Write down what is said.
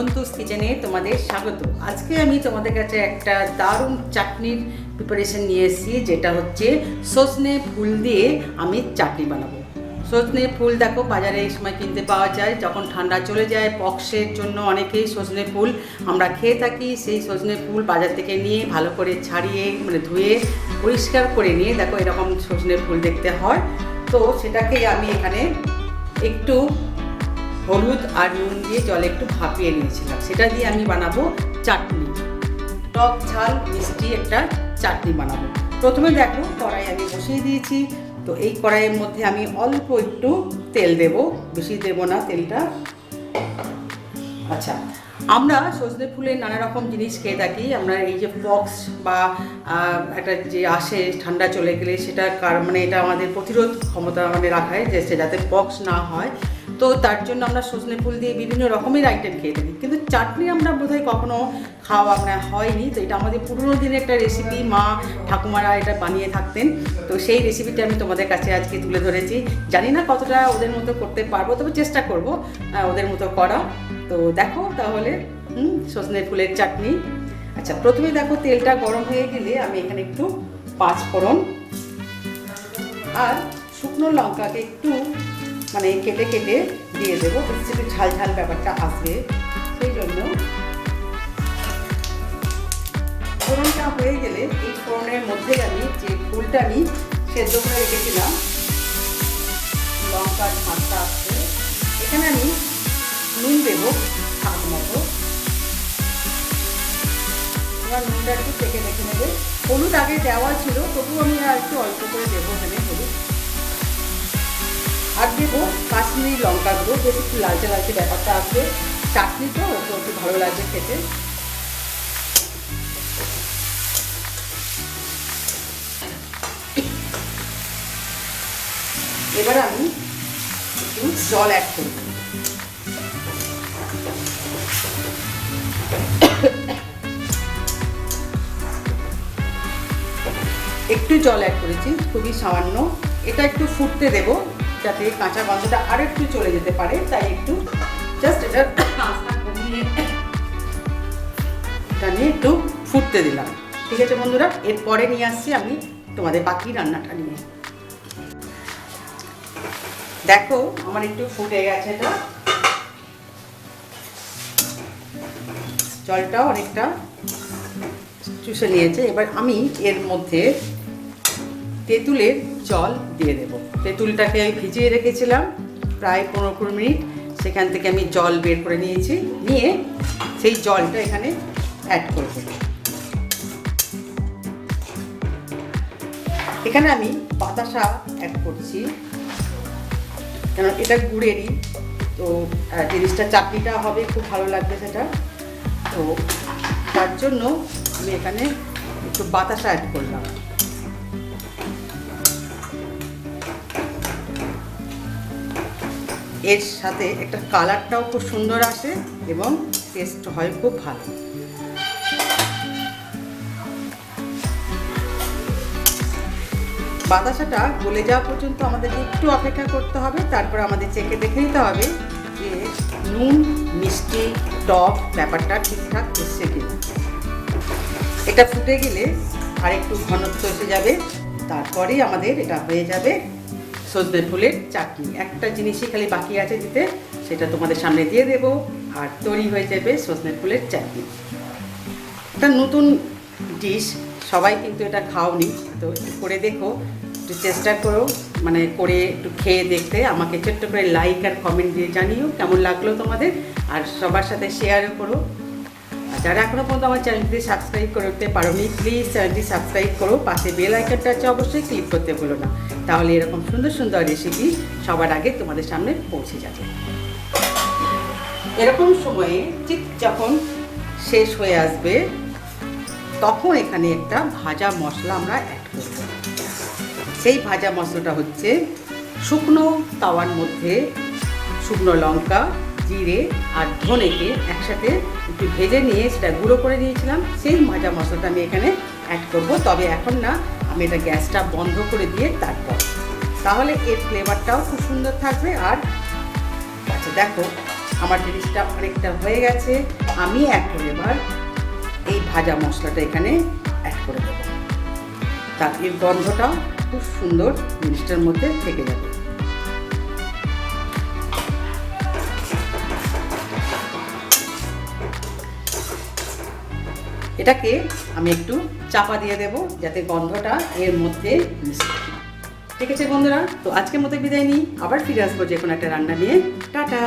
নন্তুস কিচেনে তোমাদের স্বাগত। আজকে আমি তোমাদের কাছে একটা দারুণ চাটনির প্রিপারেশন নিয়ে এসেছি, যেটা হচ্ছে সজনে ফুল দিয়ে আমি চাটনি বানাবো। সজনে ফুল দেখো বাজারে এই সময় কিনতে পাওয়া যায়, যখন ঠান্ডা চলে যায় পক্সের জন্য অনেকেই সজনে ফুল আমরা খেয়ে থাকি। সেই সজনে ফুল বাজার থেকে নিয়ে ভালো করে ছাড়িয়ে ধুয়ে পরিষ্কার করে নিয়ে দেখো এরকম সজনে ফুল দেখতে হয়। তো সেটাকেই আমি এখানে একটু হলুদ আর নুন দিয়ে জলে একটু ভাপিয়ে নিয়েছিলাম, সেটা দিয়ে আমি বানাবো চাটনি, টক ঝাল মিষ্টি একটা চাটনি বানাবো। প্রথমে দেখো কড়াই আমি বসিয়ে দিয়েছি। তো এই কড়াইয়ের মধ্যে আমি অল্প একটু তেল দেব, বেশি দেব না তেলটা। আচ্ছা, আমরা সজনে ফুলের নানা রকম জিনিস খেয়ে থাকি। আমরা এই যে পক্স বা একটা যে আসে ঠান্ডা চলে গেলে সেটা এটা আমাদের প্রতিরোধ ক্ষমতা রাখায়, যাতে পক্স না হয়। তো তার জন্য আমরা সজনে ফুল দিয়ে বিভিন্ন রকমের আইটেম খেয়ে থাকি, কিন্তু চাটনি আমরা বোধহয় কখনো খাওয়া হয়নি। তো এটা আমাদের পুরোনো দিনের একটা রেসিপি, মা ঠাকুমারা এটা বানিয়ে থাকতেন। তো সেই রেসিপিটা আমি তোমাদের কাছে আজকে তুলে ধরেছি। জানি না কতটা ওদের মতো করতে পারবো, তবে চেষ্টা করব ওদের মতো করা। তো দেখো তাহলে সজনে ফুলের চাটনি। আচ্ছা, প্রথমে দেখো তেলটা গরম হয়ে গেলে আমি এখানে একটু পাঁচ ফোড়ন আর শুকনো লঙ্কাকে একটু কেটে কেটে দিয়ে দেবো, একটু ঝাল ঝাল ব্যাপারটা আসবে সেই জন্য। ফোড়নটা হয়ে গেলে এই ফোড়নের মধ্যে আমি যে ফুলটা আমি সেদ্ধ করে রেখেছিলাম, লঙ্কার ঝাঁজটা আসছে, এখানে আমি নুন দেবো স্বাদ মতো। এবার নুনটা একটু চেখে দেখে নেবে। হলুদ আগে দেওয়া ছিল, তবু আমি আর একটু অল্প করে দেবো এখানে হলুদ। আর দেবো কাশ্মীরি লঙ্কা গুঁড়ো, বেশ একটু লালচে লালচে ব্যাপারটা আসবে। চাটনি তো একটু ভালো লাগবে খেতে। এবার আমি একটু জল অ্যাড করব। একটু জল অ্যাড করেছি, খুবই সামান্য। এটা একটু ফুটতে দেব, যাতে কাঁচা গন্ধটা আর একটু চলে যেতে পারে, তাই একটু জাস্ট এটা আঁচটা কমিয়ে এটা নিয়ে একটু ফুটতে দিলাম। ঠিক আছে বন্ধুরা, এরপরে নিয়ে আসছি আমি তোমাদের বাকি রান্নাটা নিয়ে। দেখো আমার একটু ফুটে গেছে, এটা জলটাও অনেকটা চুষে নিয়েছে। এবার আমি এর মধ্যে তেঁতুলের জল দিয়ে দেবো। তেঁতুলটাকে আমি ভিজিয়ে রেখেছিলাম প্রায় 15-20 মিনিট, সেখান থেকে আমি জল বের করে নিয়েছি, নিয়ে সেই জলটা এখানে অ্যাড করব। এখানে আমি বাতাসা অ্যাড করছি, কেন এটা গুড়েরই, তো জিনিসটা চাটনিটা হবে খুব ভালো লাগবে সেটা। তো তার জন্য আমি এখানে একটু বাতাসা অ্যাড করলাম। এর সাথে একটা কালারটাও খুব সুন্দর আসে এবং টেস্ট হয় খুব ভালো। বাতাসাটা গলে যাওয়া পর্যন্ত আমাদেরকে একটু অপেক্ষা করতে হবে। তারপর আমাদের চেখে দেখে নিতে হবে যে নুন মিষ্টি টক ব্যাপারটা ঠিকঠাক এসছে কিনা। এটা ফুটে গেলে আর একটু ঘনত্ব এসে যাবে, তারপরেই আমাদের এটা হয়ে যাবে সজনে ফুলের চাটনি। একটা জিনিসই খালি বাকি আছে দিতে, সেটা তোমাদের সামনে দিয়ে দেবো, আর তৈরি হয়ে যাবে সজনে ফুলের চাটনি। একটা নতুন ডিশ, সবাই কিন্তু এটা খাওনি, তো করে দেখো, একটু চেষ্টা করো করে একটু খেয়ে দেখতে। আমাকে ছোট্ট করে লাইক আর কমেন্ট দিয়ে জানিও কেমন লাগলো তোমাদের, আর সবার সাথে শেয়ারও করো। আর যারা এখনও পর্যন্ত আমার চ্যানেলটি সাবস্ক্রাইব করতে পারোনি, প্লিজ চ্যানেলটি সাবস্ক্রাইব করো, পাশে বেল আইকনটা আছে অবশ্যই ক্লিক করতে ভুলো না, তাহলে এরকম সুন্দর সুন্দর রেসিপি সবার আগে তোমাদের সামনে পৌঁছে যাবে। এরকম সময়ে ঠিক যখন শেষ হয়ে আসবে, তখন এখানে একটা ভাজা মশলা আমরা অ্যাড করব। সেই ভাজা মশলাটা হচ্ছে শুকনো তাওয়ার মধ্যে শুকনো লঙ্কা, জিরে আর ধনেকে একসাথে একটু ভেজে নিয়ে সেটা গুঁড়ো করে নিয়েছিলাম, সেই ভাজা মশলাটা আমি এখানে অ্যাড করব। তবে এখন না, আমি এটা গ্যাসটা বন্ধ করে দিয়ে তারপর, তাহলে এর ফ্লেভারটাও খুব সুন্দর থাকবে। আর আচ্ছা দেখো আমার জিনিসটা অনেকটা হয়ে গেছে। আমি এখন এবার এই ভাজা মশলাটা এখানে অ্যাড করে দেবো, তার এর গন্ধটা খুব সুন্দর জিনিসটার মধ্যে থেকে যাবে। এটাকে আমি একটু চাপা দিয়ে দেবো যাতে গন্ধটা এর মধ্যে মিশে। ঠিক আছে বন্ধুরা, তো আজকের মতো বিদায় নিই, আবার ফিরে আসবো যে কোনো একটা রান্না নিয়ে। টাটা।